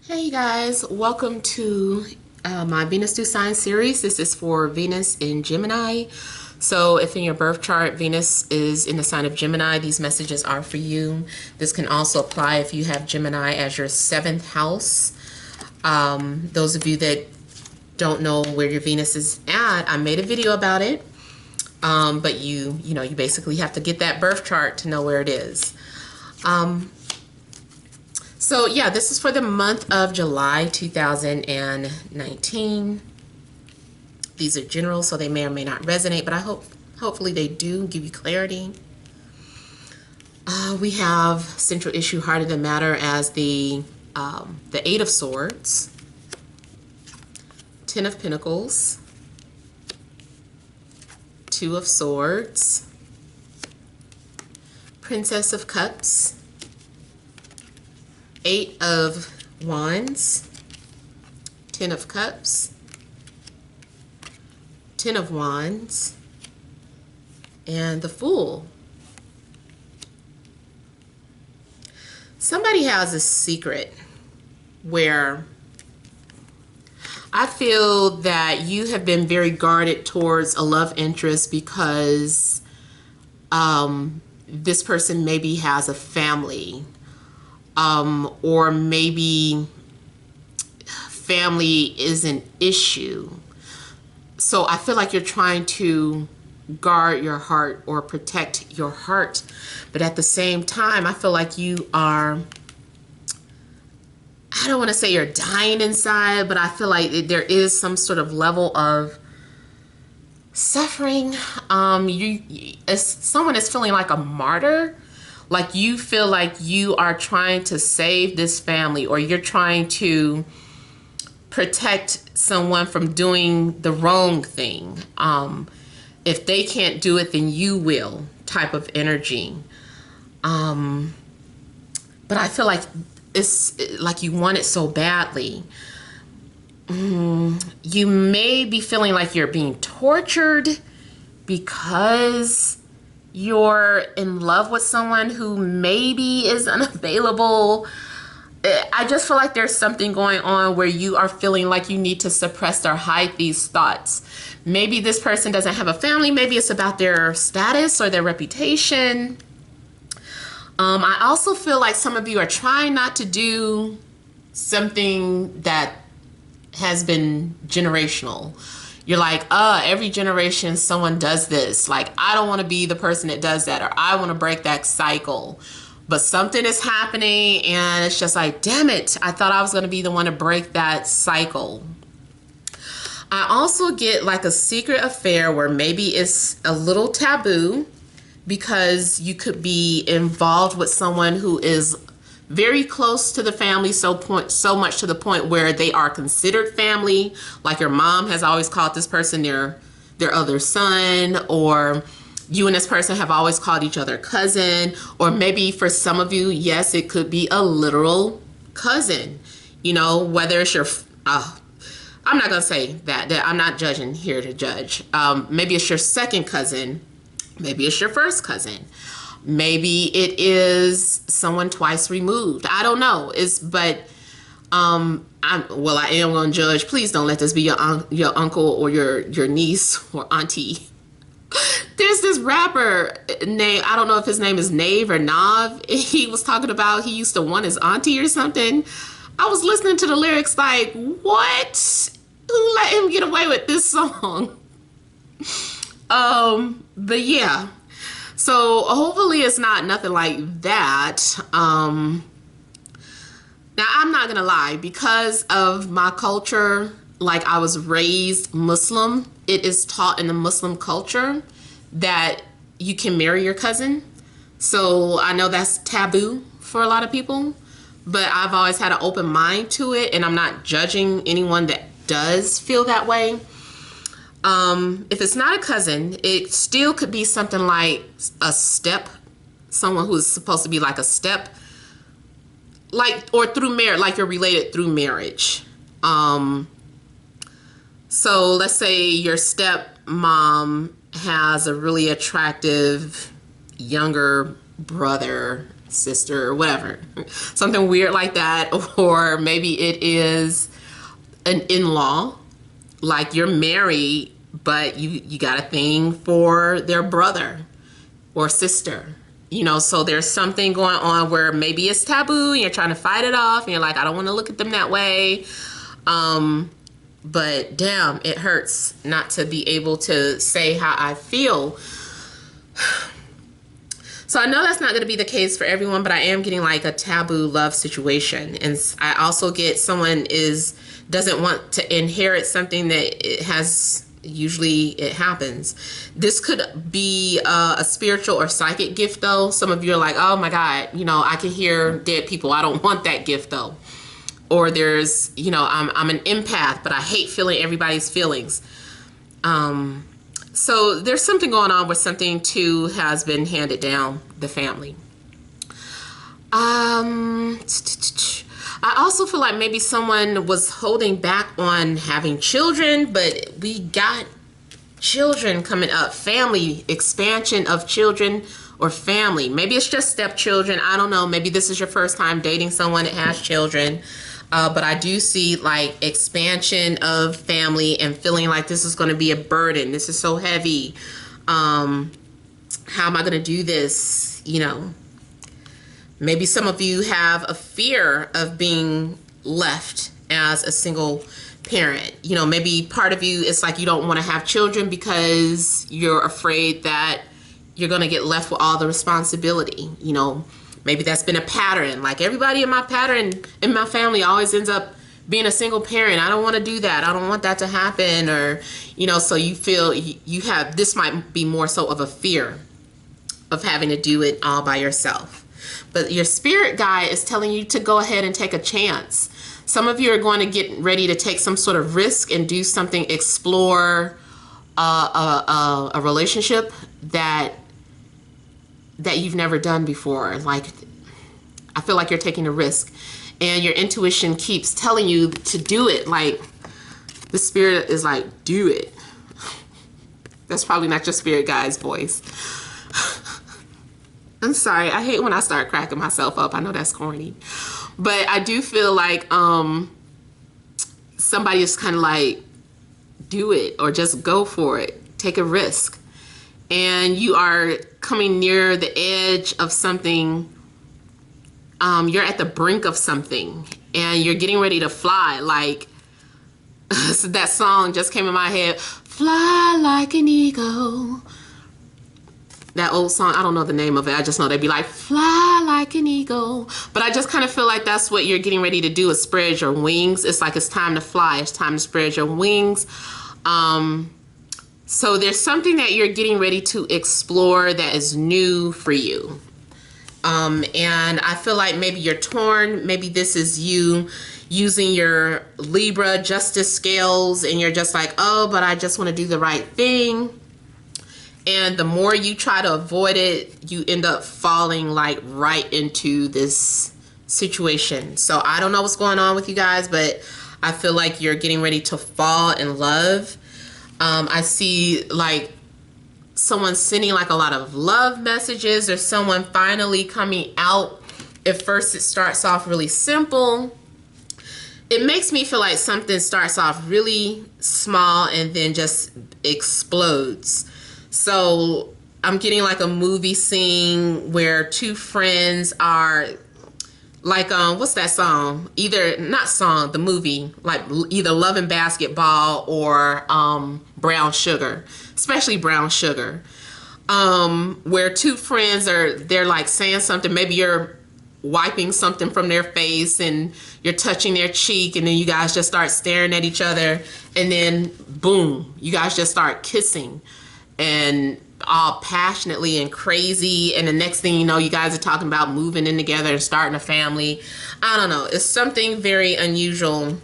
Hey guys, welcome to my Venus through Sign series. This is for Venus in Gemini. So if in your birth chart Venus is in the sign of Gemini, these messages are for you. This can also apply if you have Gemini as your 7th house. Those of you that don't know where your Venus is at, I made a video about it. But you basically have to get that birth chart to know where it is. So yeah, this is for the month of July 2019. These are general, so they may or may not resonate, but hopefully they do give you clarity. We have central issue, heart of the matter, as the 8 of Swords, 10 of Pentacles, 2 of Swords, Princess of Cups, 8 of Wands, 10 of Cups, 10 of Wands, and the Fool. Somebody has a secret where I feel that you have been very guarded towards a love interest because this person maybe has a family. Or maybe family is an issue. So I feel like you're trying to guard your heart or protect your heart. But at the same time, I feel like you are, I don't want to say you're dying inside, but I feel like there is some sort of level of suffering. Someone is feeling like a martyr. Like you feel like you are trying to save this family, or you're trying to protect someone from doing the wrong thing. If they can't do it, then you will, type of energy. But I feel like it's like you want it so badly. You may be feeling like you're being tortured because you're in love with someone who maybe is unavailable. I just feel like there's something going on where you are feeling like you need to suppress or hide these thoughts. Maybe this person doesn't have a family. Maybe it's about their status or their reputation. I also feel like some of you are trying not to do something that has been generational. You're like, every generation someone does this. Like, I don't want to be the person that does that, or I want to break that cycle. But something is happening and it's just like, damn it, I thought I was going to be the one to break that cycle. I also get like a secret affair where maybe it's a little taboo because you could be involved with someone who is very close to the family, so much to the point where they are considered family. Like your mom has always called this person their other son, or you and this person have always called each other cousin, or maybe for some of you, yes, it could be a literal cousin. You know, whether it's your, I'm not gonna say that I'm not judging here to judge. Maybe it's your second cousin, maybe it's your first cousin. Maybe it is someone twice removed. I don't know. I am going to judge. Please don't let this be your uncle or your niece or auntie. There's this rapper named, I don't know if his name is Nave or Nav. He was talking about he used to want his auntie or something. I was listening to the lyrics like, what? Who let him get away with this song? But yeah. So hopefully it's not nothing like that. Now I'm not gonna lie, because of my culture, like I was raised Muslim, it is taught in the Muslim culture that you can marry your cousin. So I know that's taboo for a lot of people, but I've always had an open mind to it, and I'm not judging anyone that does feel that way. If it's not a cousin, it still could be something like a step, someone who's supposed to be like a step, like, or through marriage, like you're related through marriage. So let's say your stepmom has a really attractive younger brother sister, or whatever. Something weird like that. Or maybe it is an in-law, like you're married, but you got a thing for their brother or sister. You know, so there's something going on where maybe it's taboo and you're trying to fight it off and you're like, I don't want to look at them that way. But damn, it hurts not to be able to say how I feel. So I know that's not going to be the case for everyone, but I am getting like a taboo love situation. And I also get someone doesn't want to inherit something that it has. Usually it happens. This could be a spiritual or psychic gift though. Some of you are like, oh my God, you know, I can hear dead people. I don't want that gift though. Or there's, you know, I'm an empath, but I hate feeling everybody's feelings. So there's something going on where something too has been handed down the family. I also feel like maybe someone was holding back on having children, but we got children coming up. Family, expansion of children or family. Maybe it's just stepchildren. I don't know. Maybe this is your first time dating someone that has children. But I do see like expansion of family and feeling like this is going to be a burden. This is so heavy. How am I going to do this? You know, maybe some of you have a fear of being left as a single parent. You know, maybe part of you, it's like you don't want to have children because you're afraid that you're going to get left with all the responsibility. You know, maybe that's been a pattern. Like everybody in my pattern, in my family always ends up being a single parent. I don't want to do that. I don't want that to happen. Or, you know, so you feel you have, this might be more so of a fear of having to do it all by yourself. But your spirit guide is telling you to go ahead and take a chance. Some of you are going to get ready to take some sort of risk and do something, explore a relationship that you've never done before. Like, I feel like you're taking a risk and your intuition keeps telling you to do it. Like, the spirit is like, do it. That's probably not your spirit guide's voice. I'm sorry. I hate when I start cracking myself up. I know that's corny, but I do feel like somebody is kind of like, do it, or just go for it. Take a risk. And you are coming near the edge of something. You're at the brink of something and you're getting ready to fly. Like, so that song just came in my head. Fly like an eagle. That old song, I don't know the name of it. I just know they'd be like, fly like an eagle. But I just kind of feel like that's what you're getting ready to do, is spread your wings. It's like it's time to fly. It's time to spread your wings. So there's something that you're getting ready to explore that is new for you. And I feel like maybe you're torn. Maybe this is you using your Libra justice scales and you're just like, oh, but I just want to do the right thing. And the more you try to avoid it, you end up falling like right into this situation. So I don't know what's going on with you guys, but I feel like you're getting ready to fall in love. I see like someone sending like a lot of love messages, or someone finally coming out. At first it starts off really simple. It makes me feel like something starts off really small and then just explodes. So I'm getting like a movie scene where two friends are like, what's that song? The movie, like either Love and Basketball or Brown Sugar, especially Brown Sugar, where two friends they're like saying something. Maybe you're wiping something from their face and you're touching their cheek, and then you guys just start staring at each other, and then boom, you guys just start kissing. And all passionately and crazy, and the next thing you know, you guys are talking about moving in together and starting a family. I don't know, it's something very unusual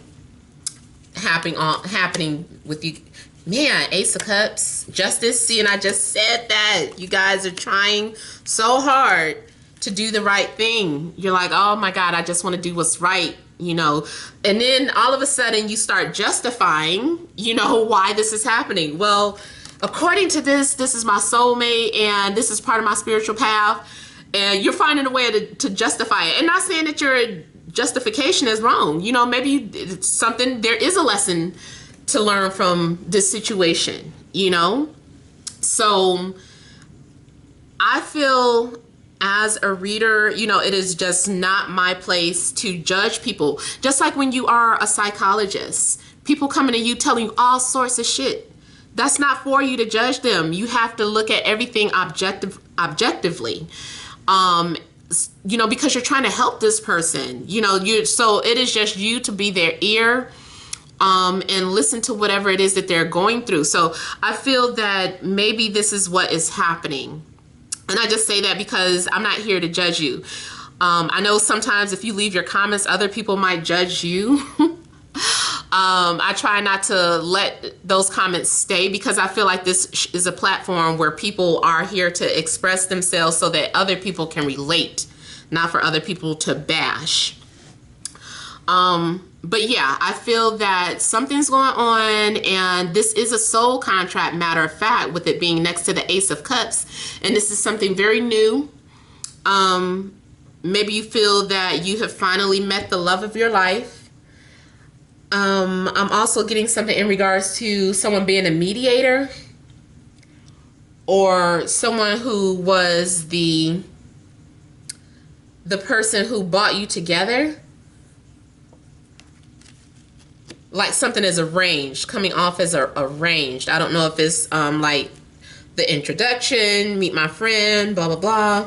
happening with you. Man, Ace of Cups, Justice. See, and I just said that you guys are trying so hard to do the right thing. You're like, oh my God, I just want to do what's right, you know. And then all of a sudden you start justifying, you know, why this is happening. Well, according to this is my soulmate and this is part of my spiritual path. And you're finding a way to justify it. And not saying that your justification is wrong. You know, maybe it's something, there is a lesson to learn from this situation, you know? So I feel as a reader, you know, it is just not my place to judge people. Just like when you are a psychologist, people coming to you telling you all sorts of shit. That's not for you to judge them. You have to look at everything objectively. You know, because you're trying to help this person, you know, so it is just you to be their ear, and listen to whatever it is that they're going through. So I feel that maybe this is what is happening. And I just say that because I'm not here to judge you. I know sometimes if you leave your comments, other people might judge you. I try not to let those comments stay because I feel like this is a platform where people are here to express themselves so that other people can relate, not for other people to bash. But yeah, I feel that something's going on, and this is a soul contract, matter of fact, with it being next to the Ace of Cups. And this is something very new. Maybe you feel that you have finally met the love of your life. I'm also getting something in regards to someone being a mediator, or someone who was the person who brought you together. Like something is arranged, coming off as arranged. I don't know if it's like the introduction, meet my friend, blah, blah, blah.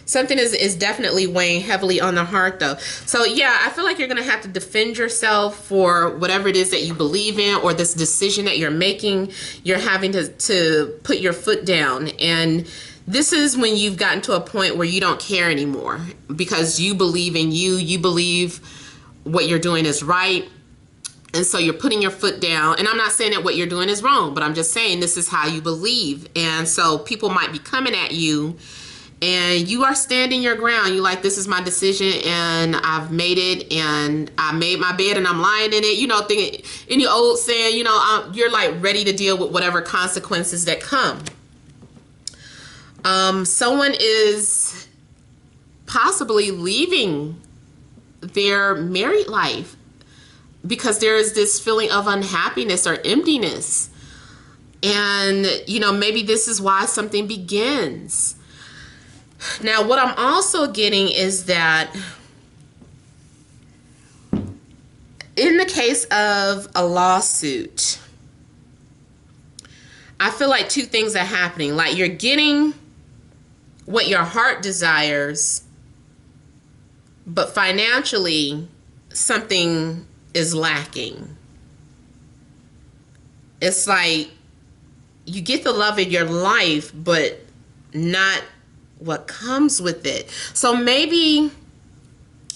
Something is definitely weighing heavily on the heart, though. So yeah, I feel like you're going to have to defend yourself for whatever it is that you believe in, or this decision that you're making. You're having to put your foot down. And this is when you've gotten to a point where you don't care anymore because you believe in you. You believe what you're doing is right. And so you're putting your foot down. And I'm not saying that what you're doing is wrong, but I'm just saying this is how you believe. And so people might be coming at you, and you are standing your ground. You like, this is my decision, and I've made it, and I made my bed, and I'm lying in it. You know, thinking, in the old saying, you know, you're like ready to deal with whatever consequences that come. Someone is possibly leaving their married life because there is this feeling of unhappiness or emptiness. And, you know, maybe this is why something begins. Now, what I'm also getting is that in the case of a lawsuit, I feel like two things are happening. Like, you're getting what your heart desires, but financially something is lacking. It's like you get the love of your life, but not what comes with it. So maybe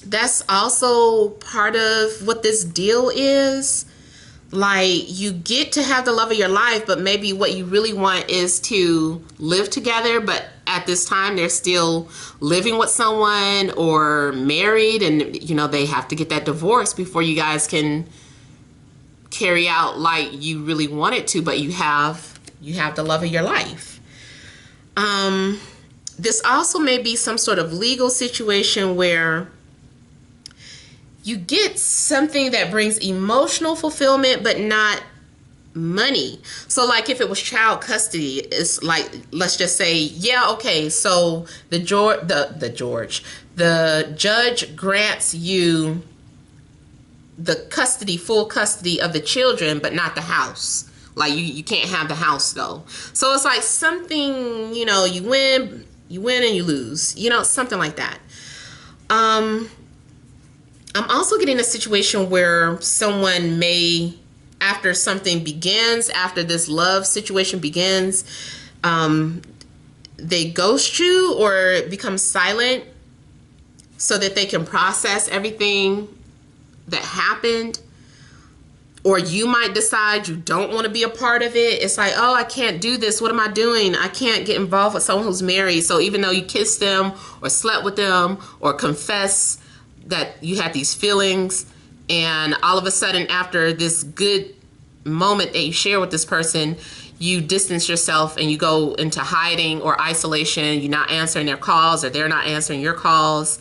that's also part of what this deal is. Like, you get to have the love of your life, but maybe what you really want is to live together, but at this time they're still living with someone or married, and you know, they have to get that divorce before you guys can carry out like you really wanted to, but you have the love of your life. This also may be some sort of legal situation where you get something that brings emotional fulfillment, but not money. So like if it was child custody, it's like, let's just say, yeah, okay, so the judge grants you the custody, full custody of the children, but not the house. Like you can't have the house though. So it's like something, you know, you win and you lose, you know, something like that. I'm also getting a situation where someone may, after something begins, after this love situation begins, they ghost you or become silent so that they can process everything that happened. Or you might decide you don't want to be a part of it. It's like, oh, I can't do this. What am I doing? I can't get involved with someone who's married. So even though you kissed them or slept with them or confess that you had these feelings, and all of a sudden after this good moment that you share with this person, you distance yourself and you go into hiding or isolation. You're not answering their calls, or they're not answering your calls.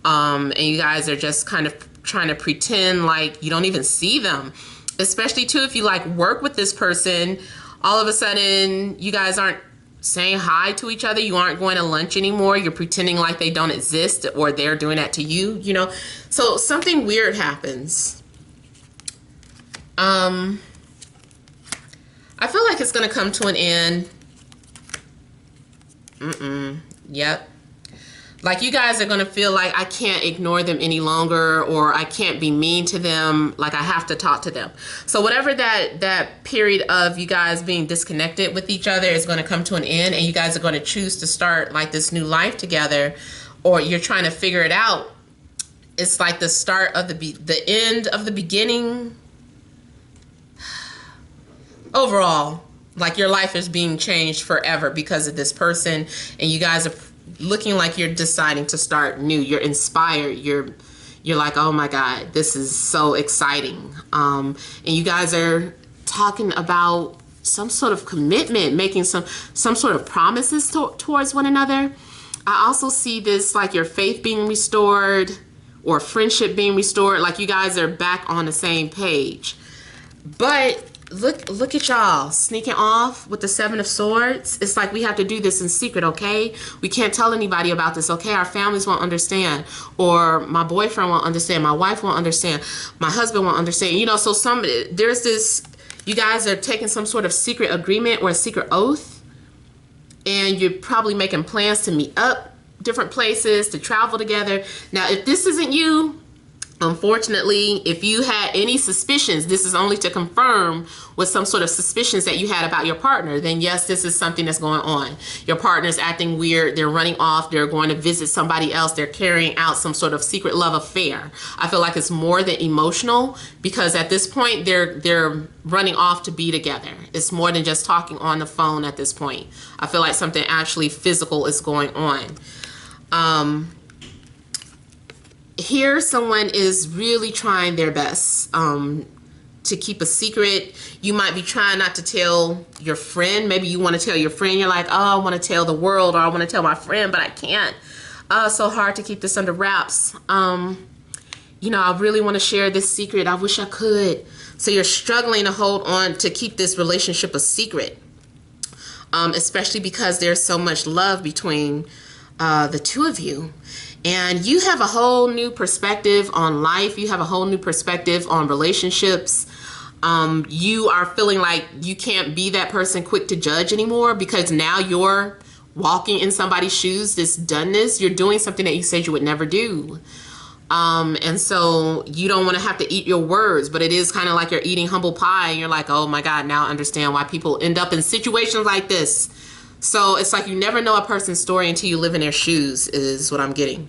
And you guys are just kind of trying to pretend like you don't even see them. Especially too, if you like work with this person, all of a sudden you guys aren't saying hi to each other. You aren't going to lunch anymore. You're pretending like they don't exist, or they're doing that to you, you know. So something weird happens. I feel like it's going to come to an end. Yep. Like you guys are going to feel like I can't ignore them any longer, or I can't be mean to them. Like I have to talk to them. So whatever that period of you guys being disconnected with each other is going to come to an end, and you guys are going to choose to start like this new life together, or you're trying to figure it out. It's like the start of the end of the beginning. Overall, like your life is being changed forever because of this person, and you guys are looking like you're deciding to start new. You're inspired. You're like, oh my God, this is so exciting. And you guys are talking about some sort of commitment, making some sort of promises towards one another. I also see this like your faith being restored, or friendship being restored. Like you guys are back on the same page. But look at y'all sneaking off with the 7 of Swords. It's like we have to do this in secret, okay? We can't tell anybody about this, okay? Our families won't understand, or my boyfriend won't understand, my wife won't understand, my husband won't understand. You know, so there's this, you guys are taking some sort of secret agreement or a secret oath, and you're probably making plans to meet up different places, to travel together. Now, if this isn't you, unfortunately, if you had any suspicions, this is only to confirm with some sort of suspicions that you had about your partner, then yes, this is something that's going on. Your partner's acting weird. They're running off. They're going to visit somebody else. They're carrying out some sort of secret love affair. I feel like it's more than emotional, because at this point, they're running off to be together. It's more than just talking on the phone at this point. I feel like something actually physical is going on. Here, someone is really trying their best to keep a secret. You might be trying not to tell your friend. Maybe you want to tell your friend. You're like, oh, I want to tell the world, or I want to tell my friend, but I can't. It's so hard to keep this under wraps. You know, I really want to share this secret. I wish I could. So you're struggling to hold on to keep this relationship a secret, especially because there's so much love between the two of you. And you have a whole new perspective on life. You have a whole new perspective on relationships. You are feeling like you can't be that person quick to judge anymore, because now you're walking in somebody's shoes, this doneness. You're doing something that you said you would never do. And so you don't want to have to eat your words, but it is kind of like you're eating humble pie, and you're like, oh my God, now I understand why people end up in situations like this. So it's like you never know a person's story until you live in their shoes, is what I'm getting.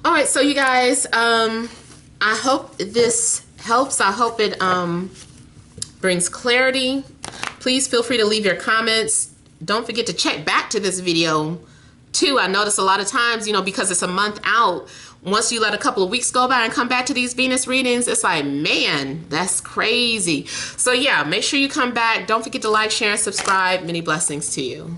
All right, so you guys, I hope this helps. I hope it brings clarity. Please feel free to leave your comments. Don't forget to check back to this video too. I notice a lot of times, you know, because it's a month out, once you let a couple of weeks go by and come back to these Venus readings, it's like, man, that's crazy. So yeah, make sure you come back. Don't forget to like, share, and subscribe. Many blessings to you.